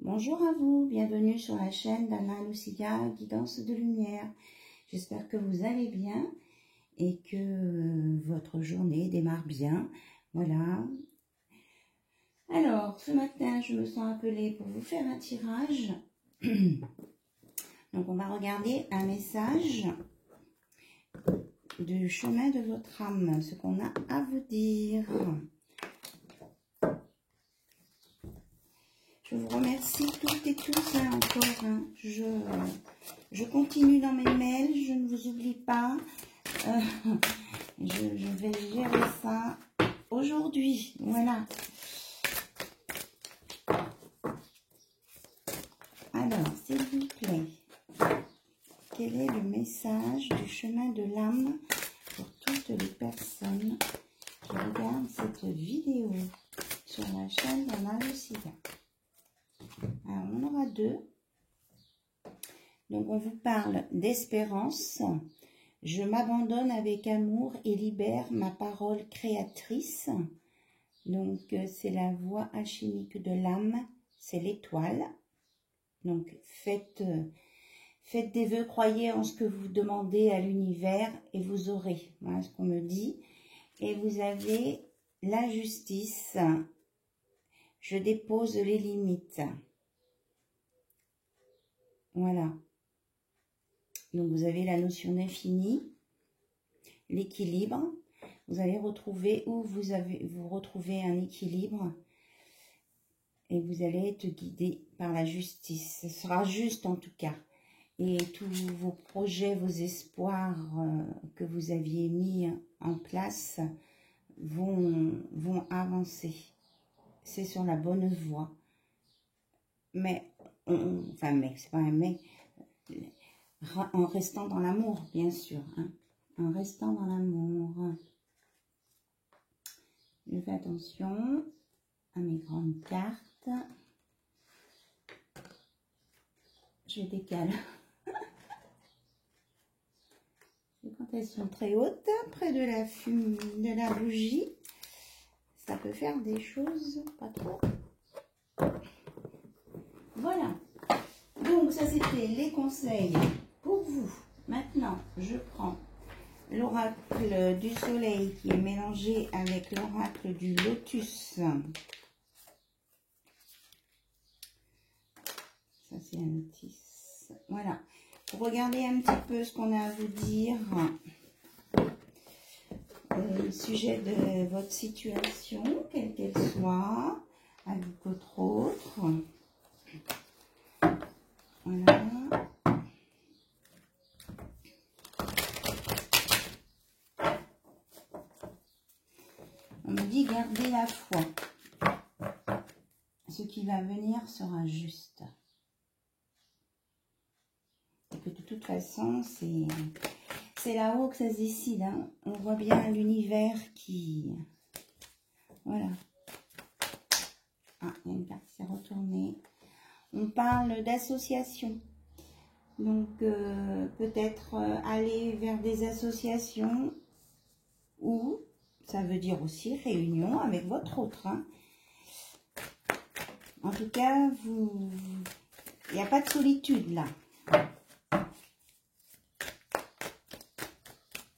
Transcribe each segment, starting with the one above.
Bonjour à vous, bienvenue sur la chaîne d'Anna Lucia, Guidance de Lumière. J'espère que vous allez bien et que votre journée démarre bien. Voilà. Alors, ce matin, je me sens appelée pour vous faire un tirage. Donc, on va regarder un message du chemin de votre âme, ce qu'on a à vous dire. Je vous remercie toutes et tous encore. Je continue dans mes mails, je ne vous oublie pas. Je vais gérer ça aujourd'hui. Voilà. Alors, s'il vous plaît, quel est le message du chemin de l'âme pour toutes les personnes qui regardent cette vidéo sur la chaîne d'Anna Lucia? Alors, on aura deux. Donc, on vous parle d'espérance. Je m'abandonne avec amour et libère ma parole créatrice. Donc, c'est la voix alchimique de l'âme. C'est l'étoile. Donc, faites des vœux, croyez en ce que vous demandez à l'univers et vous aurez. Voilà ce qu'on me dit. Et vous avez la justice. Je dépose les limites. Voilà. Donc, vous avez la notion d'infini, l'équilibre. Vous allez retrouver où vous retrouvez un équilibre et vous allez être guidé par la justice. Ce sera juste en tout cas. Et tous vos projets, vos espoirs que vous aviez mis en place vont avancer. C'est sur la bonne voie. Mais, c'est pas un mais, en restant dans l'amour, bien sûr. Hein, en restant dans l'amour. Je fais attention à mes grandes cartes. Je décale. Et quand elles sont très hautes, près de la fumée, de la bougie, ça peut faire des choses pas trop. Voilà. Donc, ça c'était les conseils pour vous. Maintenant, je prends l'oracle du soleil qui est mélangé avec l'oracle du lotus. Ça, c'est un lotus. Voilà. Pour regarder un petit peu ce qu'on a à vous dire au sujet de votre situation, quelle qu'elle soit, avec votre autre. Voilà. On me dit gardez la foi. Ce qui va venir sera juste. Et que de toute façon, c'est là-haut que ça se décide. Hein. On voit bien l'univers qui... Voilà. Ah, il y a une carte qui s'est retournée. On parle d'association. Donc, peut-être aller vers des associations ou, ça veut dire aussi réunion avec votre autre. Hein. En tout cas, il n'y a pas de solitude là.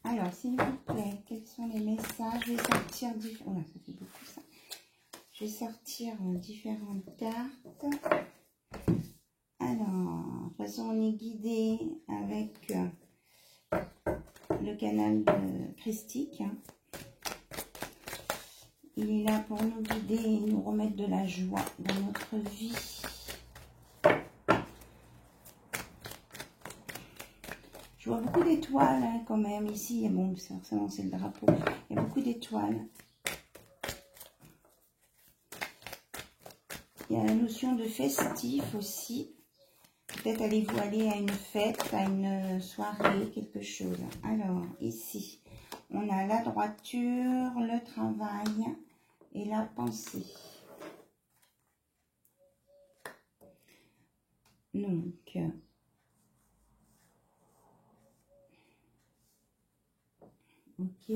Alors, s'il vous plaît, quels sont les messages? Je vais sortir différents. Oh, ça fait beaucoup ça. Je vais sortir différentes cartes. Alors, de toute façon, on est guidé avec le canal christique. Hein. Il est là pour nous guider et nous remettre de la joie dans notre vie. Je vois beaucoup d'étoiles hein, quand même ici. Bon, forcément, c'est le drapeau. Il y a beaucoup d'étoiles. Il y a la notion de festif aussi. Peut-être allez-vous aller à une fête, à une soirée, quelque chose. Alors, ici, on a la droiture, le travail et la pensée. Donc, ok.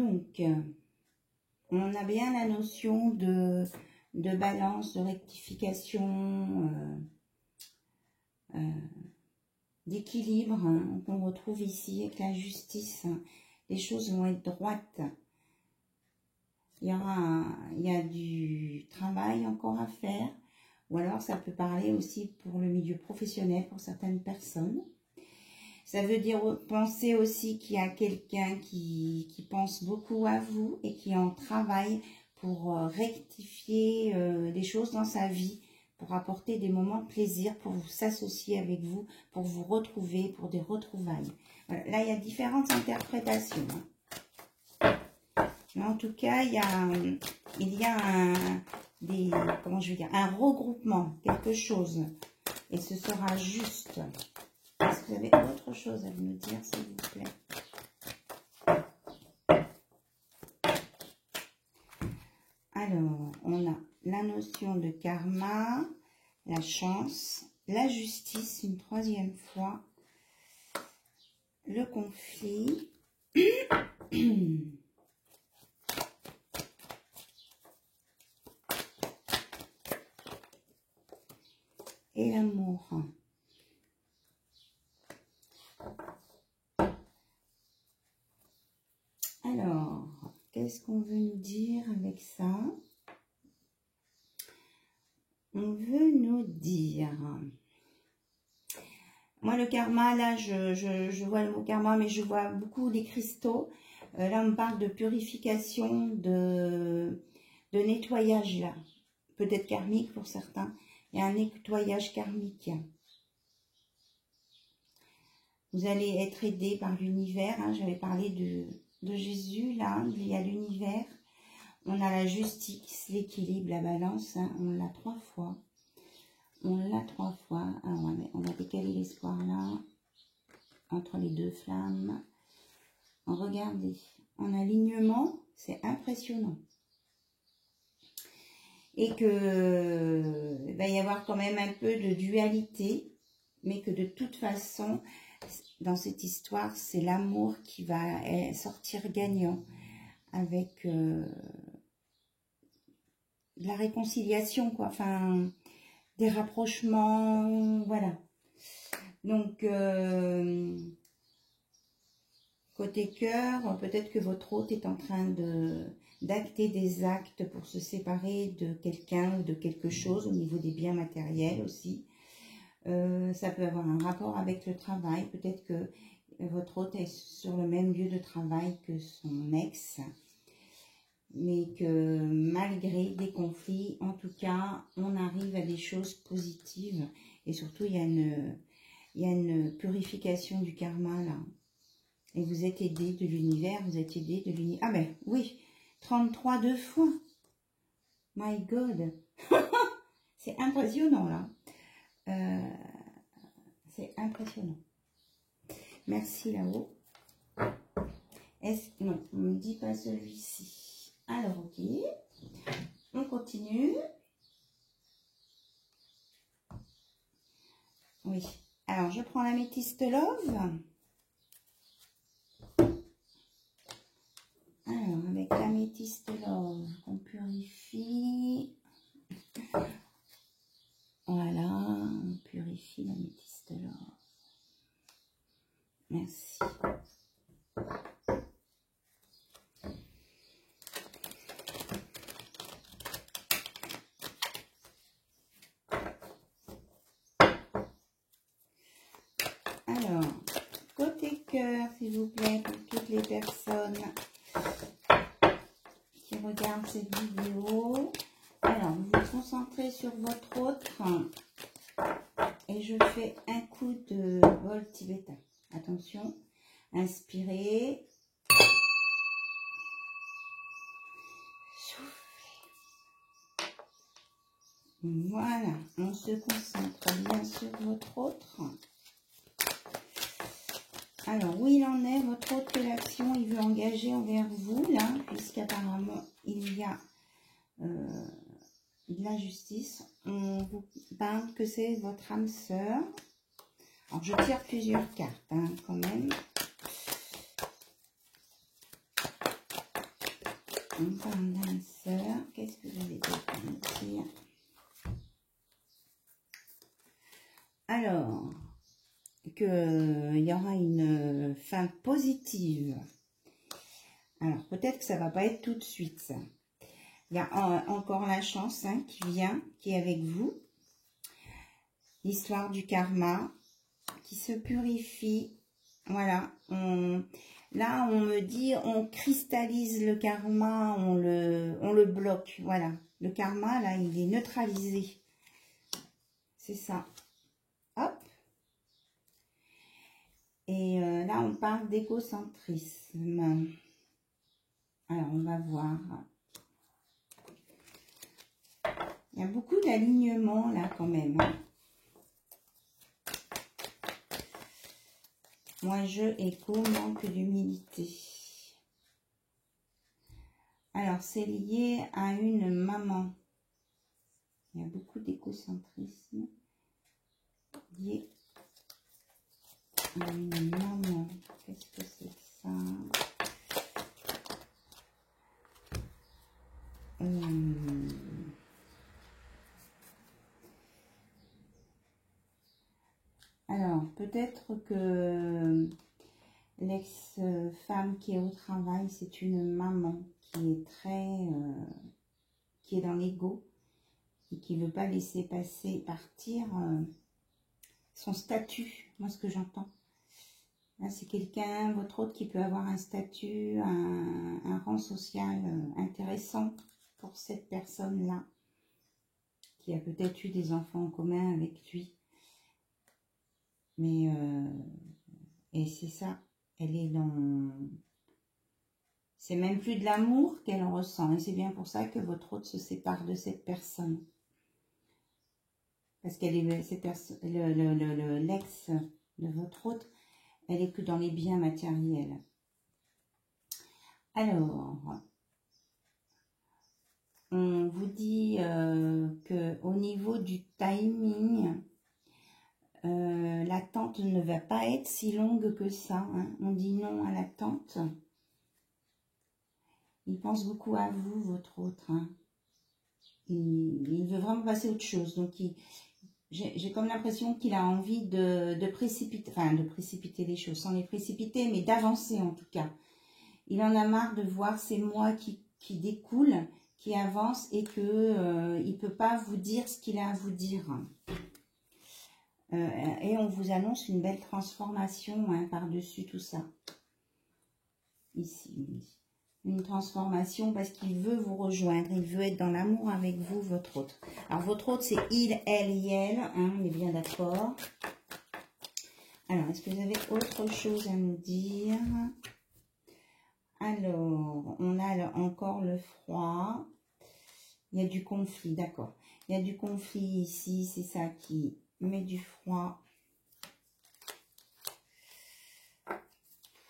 Donc, on a bien la notion de balance, de rectification, d'équilibre, hein, qu'on retrouve ici avec la justice. Les choses vont être droites. Il y a du travail encore à faire. Ou alors, ça peut parler aussi pour le milieu professionnel, pour certaines personnes. Ça veut dire penser aussi qu'il y a quelqu'un qui pense beaucoup à vous et qui en travaille pour rectifier des choses dans sa vie, pour apporter des moments de plaisir, pour s'associer avec vous, pour vous retrouver, pour des retrouvailles. Voilà. Là, il y a différentes interprétations. Hein. Mais en tout cas, il y a comment je vais dire, un regroupement, quelque chose. Et ce sera juste. Est-ce que vous avez autre chose à me dire, s'il vous plaît? Alors, on a la notion de karma, la chance, la justice, une troisième fois, le conflit, et l'amour. Alors, qu'est-ce qu'on veut nous dire avec ça? On veut nous dire... Moi, le karma, là, je vois le mot karma, mais je vois beaucoup les cristaux. Là, on me parle de purification, de nettoyage, là. Peut-être karmique pour certains. Il y a un nettoyage karmique. Vous allez être aidé par l'univers. Hein. J'avais parlé de Jésus, là. Il y a l'univers. On a la justice, l'équilibre, la balance. Hein. On l'a 3 fois. On l'a 3 fois. Alors, on va décaler l'espoir là, entre les deux flammes. Regardez, en alignement, c'est impressionnant. Et que il va y avoir quand même un peu de dualité, mais que de toute façon, dans cette histoire, c'est l'amour qui va sortir gagnant avec de la réconciliation, quoi. Enfin... des rapprochements, voilà. Donc, côté cœur, peut-être que votre hôte est en train d'acter des actes pour se séparer de quelqu'un ou de quelque chose au niveau des biens matériels aussi. Ça peut avoir un rapport avec le travail. Peut-être que votre hôte est sur le même lieu de travail que son ex. Mais que malgré des conflits, en tout cas, on arrive à des choses positives. Et surtout, il y a une purification du karma, là. Et vous êtes aidé de l'univers, vous êtes aidé de l'univers. Ah ben, oui, 33 2 fois. My God. C'est impressionnant, là. C'est impressionnant. Merci, là-haut. Non, on ne me dit pas celui-ci. Alors, ok, on continue. Oui, alors je prends l'améthyste love. Alors, avec l'améthyste love, on purifie. Voilà, on purifie l'améthyste love. Merci. Alors, côté cœur, s'il vous plaît, pour toutes les personnes qui regardent cette vidéo. Alors, vous vous concentrez sur votre autre et je fais un coup de bol tibétain. Attention, inspirez. Soufflez. Voilà, on se concentre bien sur votre autre. Alors, où il en est, votre autre, quelle action il veut engager envers vous, là, puisqu'apparemment, il y a de la justice. On vous parle que c'est votre âme sœur. Alors, je tire plusieurs cartes, hein, quand même. On parle d'âme sœur. Qu'est-ce que vous avez d'autre à me dire? Alors, qu'il y aura une fin positive. Alors, peut-être que ça va pas être tout de suite, ça. Il y a encore la chance hein, qui vient, qui est avec vous. L'histoire du karma qui se purifie. Voilà. Là, on me dit, on cristallise le karma, on le bloque. Voilà. Le karma, là, il est neutralisé. C'est ça. Hop. Et là, on parle d'égocentrisme. Alors, on va voir. Il y a beaucoup d'alignement, là, quand même. Moi, je écho, manque d'humilité. Alors, c'est lié à une maman. Il y a beaucoup d'égocentrisme lié à une maman. Qu'est-ce que c'est que ça? Alors, peut-être que l'ex-femme qui est au travail, c'est une maman qui est qui est dans l'ego et qui ne veut pas laisser partir son statut. Moi, ce que j'entends. Là, c'est quelqu'un, votre autre, qui peut avoir un statut, un rang social intéressant pour cette personne-là, qui a peut-être eu des enfants en commun avec lui. Mais, et c'est ça, elle est dans... C'est même plus de l'amour qu'elle ressent. Et c'est bien pour ça que votre autre se sépare de cette personne. Parce qu'elle est, l'ex de votre autre, elle est que dans les biens matériels. Alors, on vous dit qu'au niveau du timing, l'attente ne va pas être si longue que ça. Hein. On dit non à l'attente. Il pense beaucoup à vous, votre autre. Hein. Il veut vraiment passer à autre chose. Donc, j'ai comme l'impression qu'il a envie de précipiter les choses, sans les précipiter, mais d'avancer en tout cas. Il en a marre de voir ces mois qui découlent, qui avancent et qu'il ne peut pas vous dire ce qu'il a à vous dire. Et on vous annonce une belle transformation hein, par-dessus tout ça. Ici, une transformation parce qu'il veut vous rejoindre, il veut être dans l'amour avec vous, votre autre. Alors, votre autre, c'est il, elle, elle, hein, on est bien d'accord. Alors, est-ce que vous avez autre chose à nous dire? Alors, on a encore le froid. Il y a du conflit, d'accord. Il y a du conflit ici, c'est ça qui met du froid.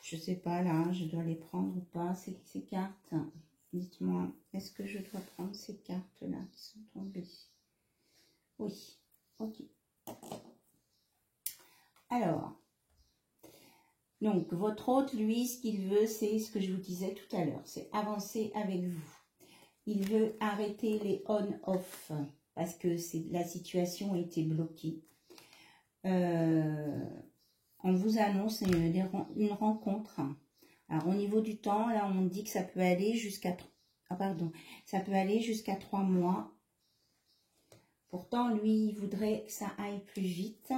Je sais pas là, je dois les prendre ou pas, ces cartes. Dites-moi, est-ce que je dois prendre ces cartes-là qui sont tombées? Oui, ok. Alors, donc votre hôte, lui, ce qu'il veut, c'est ce que je vous disais tout à l'heure, c'est avancer avec vous. Il veut arrêter les on-off parce que la situation a été bloquée. On vous annonce une rencontre. Alors, au niveau du temps, là, on dit que ça peut aller jusqu'à... Ah, pardon. Ça peut aller jusqu'à 3 mois. Pourtant, lui, il voudrait que ça aille plus vite.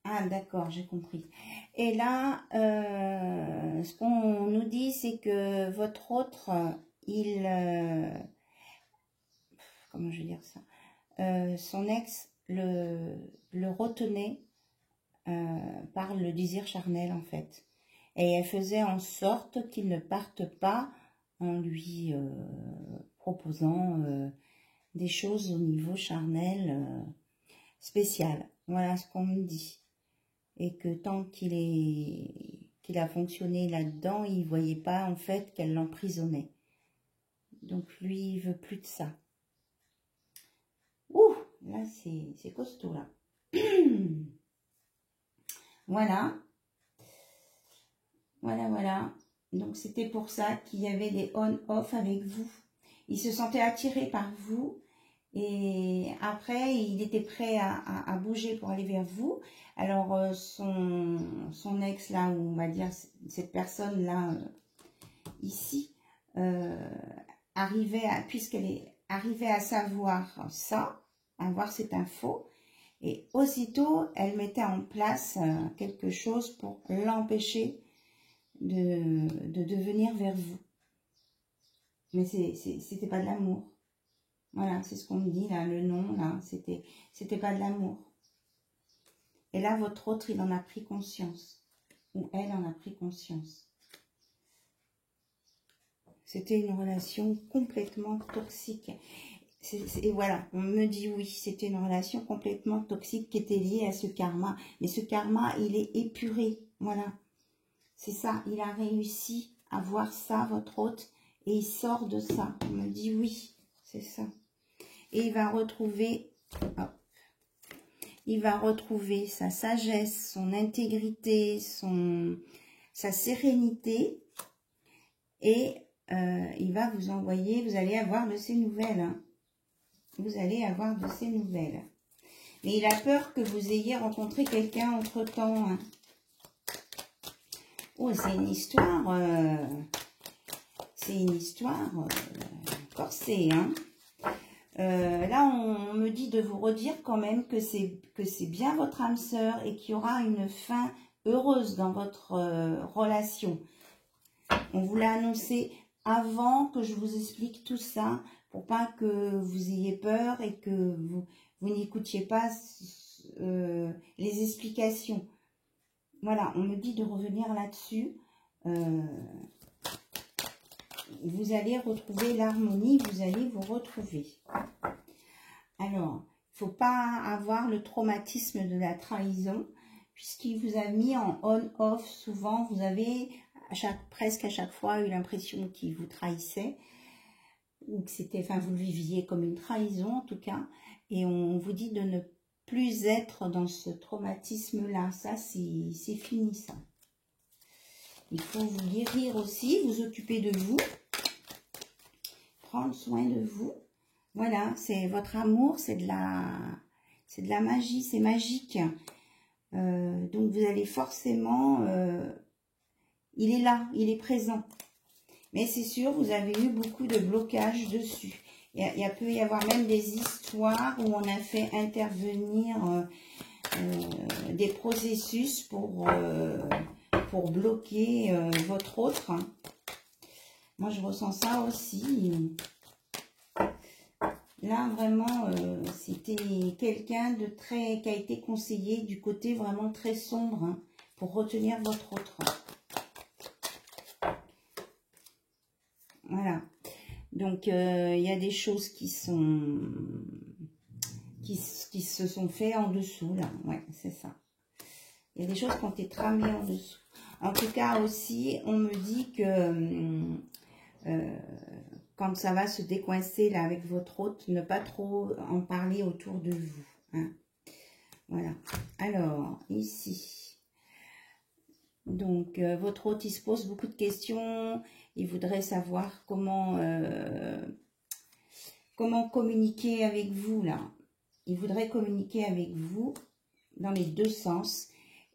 Ah, d'accord, j'ai compris. Et là, ce qu'on nous dit, c'est que votre autre, il... comment je vais dire ça? Son ex le retenait par le désir charnel en fait. Et elle faisait en sorte qu'il ne parte pas en lui proposant des choses au niveau charnel spécial. Voilà ce qu'on me dit. Et que tant qu'il a fonctionné là-dedans, il ne voyait pas en fait qu'elle l'emprisonnait. Donc lui, il veut plus de ça. Ouh, là c'est costaud là. Voilà. Voilà, voilà. Donc, c'était pour ça qu'il y avait des on-off avec vous. Il se sentait attiré par vous. Et après, il était prêt à bouger pour aller vers vous. Alors, son ex, là, ou on va dire cette personne-là, ici, puisqu'elle est arrivée à savoir ça, à voir cette info, et aussitôt, elle mettait en place quelque chose pour l'empêcher de venir vers vous. Mais c'était pas de l'amour. Voilà, c'est ce qu'on me dit là, le nom là, c'était pas de l'amour. Et là, votre autre, il en a pris conscience. Ou elle en a pris conscience. C'était une relation complètement toxique. Et voilà, on me dit oui, c'était une relation complètement toxique qui était liée à ce karma. Mais ce karma, il est épuré. Voilà. C'est ça, il a réussi à voir ça, votre hôte, et il sort de ça. On me dit oui, c'est ça. Et il va retrouver, sa sagesse, son intégrité, sa sérénité, et il va vous envoyer, vous allez avoir de ses nouvelles. Hein. Vous allez avoir de ses nouvelles. Mais il a peur que vous ayez rencontré quelqu'un entre-temps. Hein. Oh, c'est une histoire corsée. Hein. Là, on me dit de vous redire quand même que c'est bien votre âme sœur et qu'il y aura une fin heureuse dans votre relation. On vous l'a annoncé avant que je vous explique tout ça, pour pas que vous ayez peur et que vous n'écoutiez pas les explications. Voilà, on me dit de revenir là-dessus. Vous allez retrouver l'harmonie, vous allez vous retrouver. Alors, il ne faut pas avoir le traumatisme de la trahison, puisqu'il vous a mis en on-off souvent. Vous avez presque à chaque fois eu l'impression qu'il vous trahissait, ou que c'était, enfin, vous le viviez comme une trahison en tout cas, et on vous dit de ne plus être dans ce traumatisme-là. Ça, c'est fini, ça. Il faut vous guérir aussi, vous occuper de vous, prendre soin de vous. Voilà, c'est votre amour, c'est de la magie, c'est magique. Donc vous allez forcément, il est là, il est présent. Mais c'est sûr, vous avez eu beaucoup de blocages dessus. Il peut y avoir même des histoires où on a fait intervenir des processus pour bloquer votre autre. Moi, je ressens ça aussi. Là, vraiment, c'était quelqu'un de qui a été conseillé du côté vraiment très sombre, hein, pour retenir votre autre. Voilà. Donc, il y a des choses qui se sont faites en dessous, là. Ouais, c'est ça. Il y a des choses qui ont été tramées en dessous. En tout cas, aussi, on me dit que quand ça va se décoincer là avec votre hôte, ne pas trop en parler autour de vous. Hein. Voilà. Alors, ici. Donc, votre hôte, il se pose beaucoup de questions. Il voudrait savoir comment communiquer avec vous, là. Il voudrait communiquer avec vous dans les deux sens.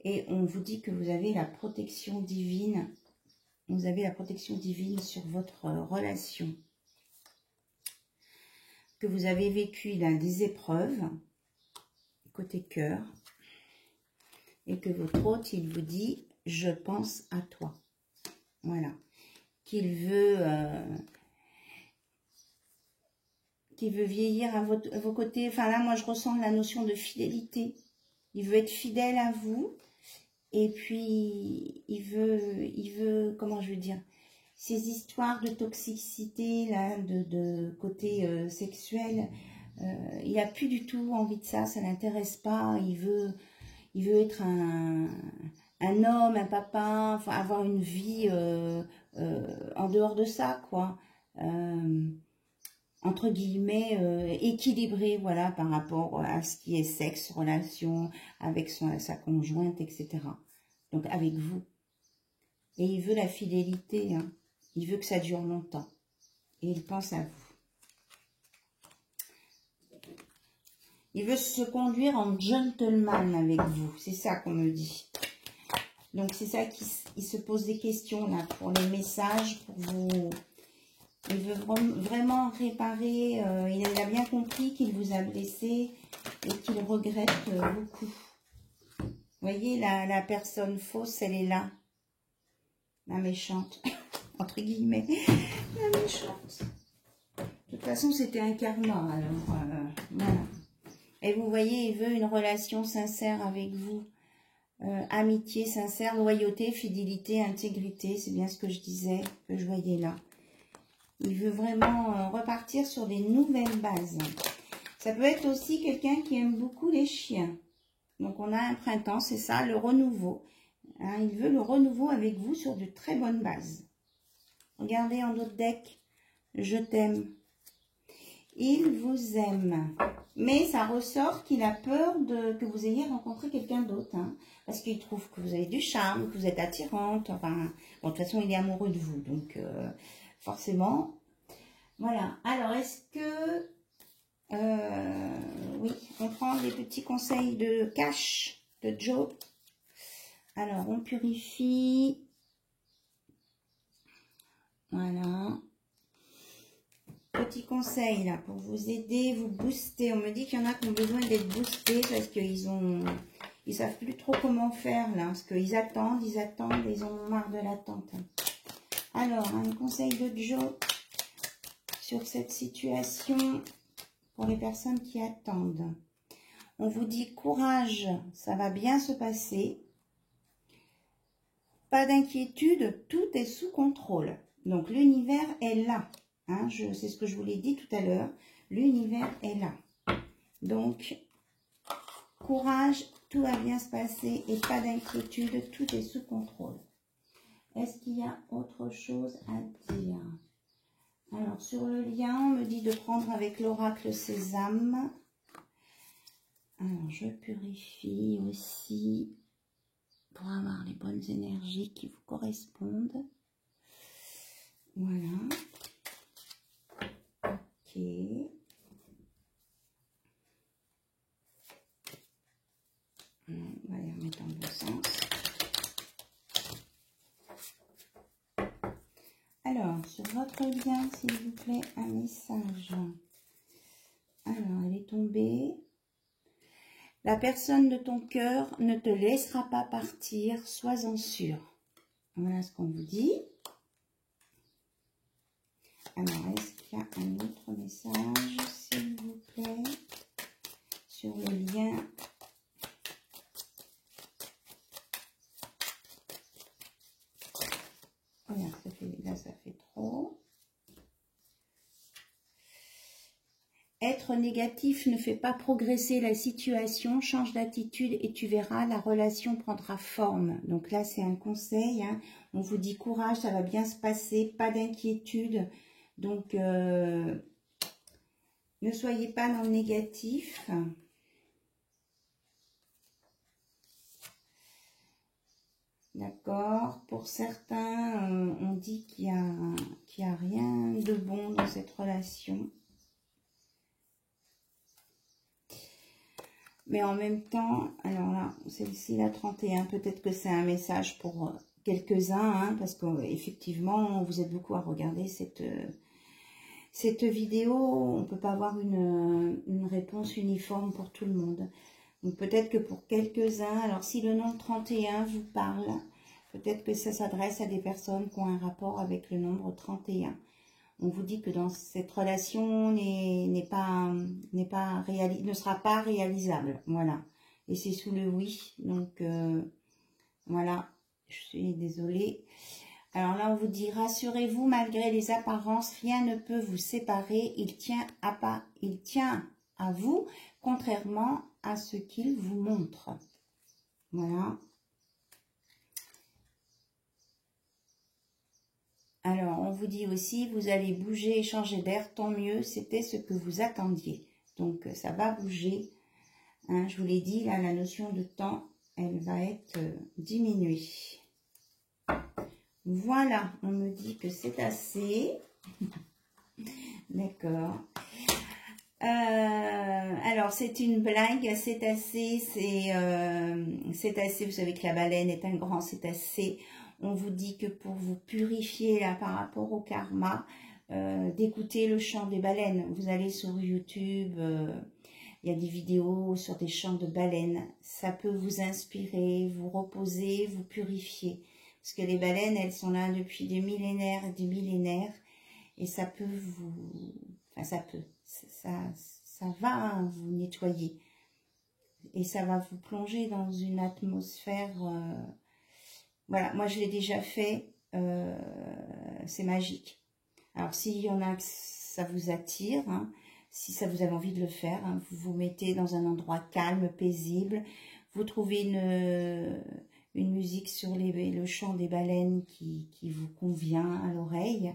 Et on vous dit que vous avez la protection divine. Vous avez la protection divine sur votre relation. Que vous avez vécu là, des épreuves, côté cœur. Et que votre hôte, il vous dit, je pense à toi. Voilà. Qu'il veut vieillir à vos côtés. Enfin là, moi, je ressens la notion de fidélité. Il veut être fidèle à vous. Et puis, il veut, comment je veux dire, ces histoires de toxicité, là, de côté sexuel, il n'a plus du tout envie de ça, ça ne l'intéresse pas. Il veut être un homme, un papa, enfin, avoir une vie en dehors de ça, quoi. Entre guillemets, équilibré, voilà, par rapport à ce qui est sexe, relation avec sa conjointe, etc. Donc, avec vous. Et il veut la fidélité, hein. Il veut que ça dure longtemps. Et il pense à vous. Il veut se conduire en gentleman avec vous. C'est ça qu'on me dit. Donc, c'est ça qu'il se pose des questions, là, pour les messages, pour vous. Il veut vraiment réparer. Il a bien compris qu'il vous a blessé et qu'il regrette beaucoup. Vous voyez, la personne fausse, elle est là. La méchante, entre guillemets. La méchante. De toute façon, c'était un karma, alors, voilà. Et vous voyez, il veut une relation sincère avec vous. Amitié sincère, loyauté, fidélité, intégrité, c'est bien ce que je disais, que je voyais là. Il veut vraiment repartir sur des nouvelles bases. Ça peut être aussi quelqu'un qui aime beaucoup les chiens. Donc on a un printemps, c'est ça, le renouveau. Hein, il veut le renouveau avec vous sur de très bonnes bases. Regardez en d'autres decks, je t'aime. Il vous aime. Mais ça ressort qu'il a peur que vous ayez rencontré quelqu'un d'autre. Hein, parce qu'il trouve que vous avez du charme, que vous êtes attirante. Enfin, bon, de toute façon, il est amoureux de vous. Donc, forcément. Voilà. Alors, est-ce que... oui, on prend les petits conseils de Cash, de Joe. Alors, on purifie. Voilà. Petit conseil là pour vous aider, vous booster. On me dit qu'il y en a qui ont besoin d'être boostés parce qu'ils savent plus trop comment faire là, parce qu'ils attendent, ils ont marre de l'attente. Alors, un conseil de Joe sur cette situation pour les personnes qui attendent. On vous dit courage, ça va bien se passer. Pas d'inquiétude, tout est sous contrôle. Donc l'univers est là. Hein, c'est ce que je vous l'ai dit tout à l'heure. L'univers est là. Donc, courage, tout va bien se passer et pas d'inquiétude, tout est sous contrôle. Est-ce qu'il y a autre chose à dire? Alors, sur le lien, on me dit de prendre avec l'oracle Sésame. Alors, je purifie aussi pour avoir les bonnes énergies qui vous correspondent. Voilà. Ok. On va les remettre dans le bon sens. Alors, sur votre lien, s'il vous plaît, un message. Alors, elle est tombée. La personne de ton cœur ne te laissera pas partir, sois-en sûr. Voilà ce qu'on vous dit. Alors, est-ce qu'il y a un autre message, s'il vous plaît, sur le lien? Voilà, là, ça fait trop. Être négatif ne fait pas progresser la situation, change d'attitude et tu verras, la relation prendra forme. Donc là, c'est un conseil. Hein. On vous dit courage, ça va bien se passer, pas d'inquiétude. Donc, ne soyez pas dans le négatif. D'accord. Pour certains, on dit qu'il y a rien de bon dans cette relation. Mais en même temps, alors là, celle-ci, la 31, peut-être que c'est un message pour quelques-uns, hein, parce qu'effectivement, vous êtes beaucoup à regarder cette vidéo. On ne peut pas avoir une réponse uniforme pour tout le monde. Donc peut-être que pour quelques-uns, alors si le nombre 31 vous parle, peut-être que ça s'adresse à des personnes qui ont un rapport avec le nombre 31. On vous dit que dans cette relation ne sera pas réalisable. Voilà. Et c'est sous le oui. Donc, voilà. Je suis désolée. Alors là, on vous dit, rassurez-vous, malgré les apparences, rien ne peut vous séparer. Il tient à vous, contrairement à ce qu'il vous montre. Voilà. Alors, on vous dit aussi, vous allez bouger et changer d'air, tant mieux, c'était ce que vous attendiez. Donc, ça va bouger. Hein, je vous l'ai dit, là, la notion de temps, elle va être diminuée. Voilà, on me dit que c'est assez. D'accord. Alors, c'est une blague, cétacé, cétacé, vous savez que la baleine est un grand cétacé. On vous dit que pour vous purifier là par rapport au karma, d'écouter le chant des baleines. Vous allez sur YouTube, il y a des vidéos sur des chants de baleines. Ça peut vous inspirer, vous reposer, vous purifier. Parce que les baleines, elles sont là depuis des millénaires et des millénaires. Et ça peut vous... Enfin, ça va vous nettoyer. Et ça va vous plonger dans une atmosphère... Voilà, moi je l'ai déjà fait. C'est magique. Alors, s'il y en a que ça vous attire, hein, si ça vous avez envie de le faire, hein, vous vous mettez dans un endroit calme, paisible. Vous trouvez une musique sur le chant des baleines qui vous convient à l'oreille.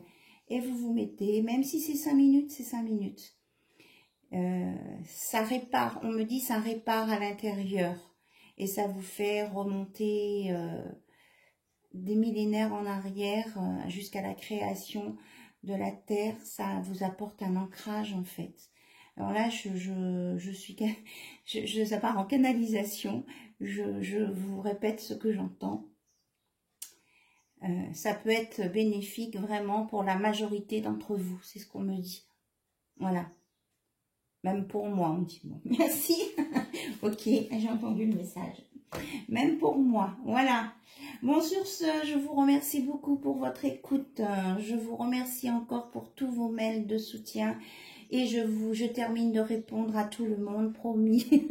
Et vous vous mettez, même si c'est 5 minutes, c'est 5 minutes. Ça répare, on me dit ça répare à l'intérieur. Et ça vous fait remonter des millénaires en arrière jusqu'à la création de la terre. Ça vous apporte un ancrage en fait. Alors là, ça part en canalisation. Je vous répète ce que j'entends. Ça peut être bénéfique vraiment pour la majorité d'entre vous, c'est ce qu'on me dit. Voilà. Même pour moi, on dit bon. Merci. Ok, j'ai entendu le message. Même pour moi, voilà. Bon, sur ce, je vous remercie beaucoup pour votre écoute. Je vous remercie encore pour tous vos mails de soutien. Et je termine de répondre à tout le monde, promis.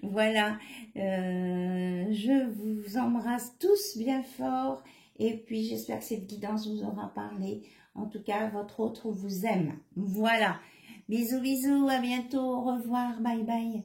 Voilà. Je vous embrasse tous bien fort. Et puis, j'espère que cette guidance vous aura parlé. En tout cas, votre autre vous aime. Voilà. Bisous, bisous. À bientôt. Au revoir. Bye, bye.